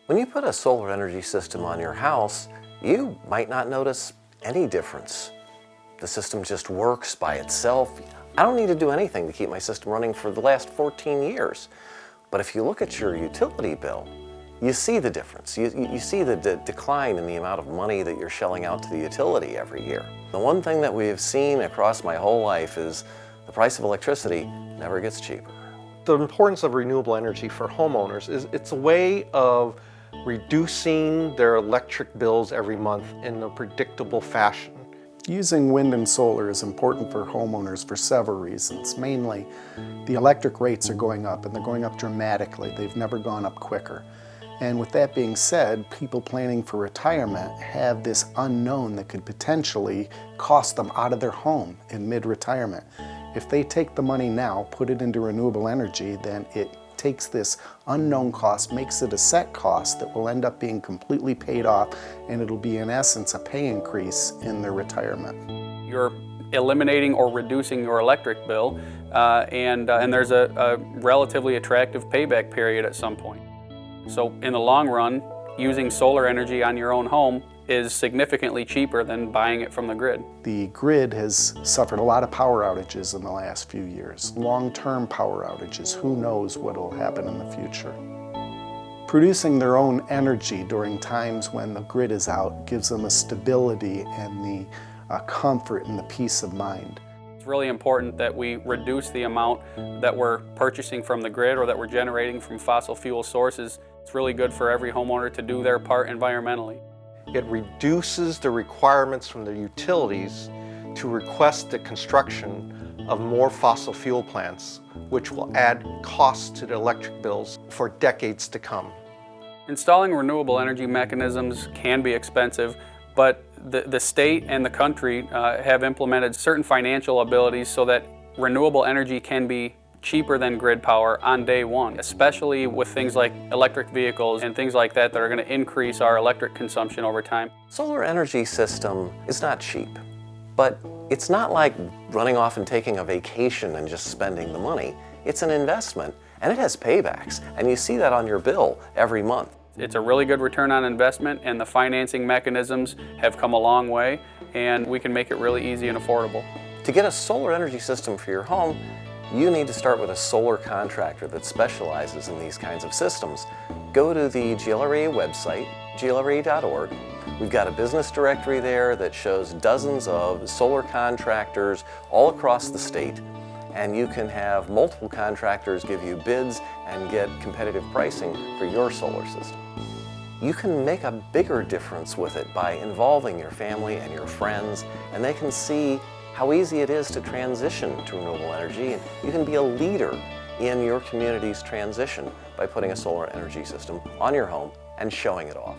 When you put a solar energy system on your house, you might not notice any difference. The system just works by itself. I don't need to do anything to keep my system running for the last 14 years. But if you look at your utility bill, you see the difference. You see the decline in the amount of money that you're shelling out to the utility every year. The one thing that we have seen across my whole life is the price of electricity never gets cheaper. The importance of renewable energy for homeowners is it's a way of reducing their electric bills every month in a predictable fashion. Using wind and solar is important for homeowners for several reasons. Mainly, the electric rates are going up, and they're going up dramatically. They've never gone up quicker. And with that being said, people planning for retirement have this unknown that could potentially cost them out of their home in mid-retirement. If they take the money now, put it into renewable energy, then it takes this unknown cost, makes it a set cost that will end up being completely paid off, and it'll be in essence a pay increase in their retirement. You're eliminating or reducing your electric bill, and there's a relatively attractive payback period at some point. So in the long run, using solar energy on your own home is significantly cheaper than buying it from the grid. The grid has suffered a lot of power outages in the last few years. Long-term power outages, who knows what will happen in the future. Producing their own energy during times when the grid is out gives them a stability and the comfort and the peace of mind. It's really important that we reduce the amount that we're purchasing from the grid or that we're generating from fossil fuel sources. It's really good for every homeowner to do their part environmentally. It reduces the requirements from the utilities to request the construction of more fossil fuel plants, which will add costs to the electric bills for decades to come. Installing renewable energy mechanisms can be expensive, but the state and the country have implemented certain financial abilities so that renewable energy can be cheaper than grid power on day one, especially with things like electric vehicles and things like that are going to increase our electric consumption over time. Solar energy system is not cheap, but it's not like running off and taking a vacation and just spending the money. It's an investment, and it has paybacks, and you see that on your bill every month. It's a really good return on investment, and the financing mechanisms have come a long way, and we can make it really easy and affordable. To get a solar energy system for your home, you need to start with a solar contractor that specializes in these kinds of systems. Go to the GLREA website, glrea.org. We've got a business directory there that shows dozens of solar contractors all across the state, and you can have multiple contractors give you bids and get competitive pricing for your solar system. You can make a bigger difference with it by involving your family and your friends, and they can see how easy it is to transition to renewable energy, and you can be a leader in your community's transition by putting a solar energy system on your home and showing it off.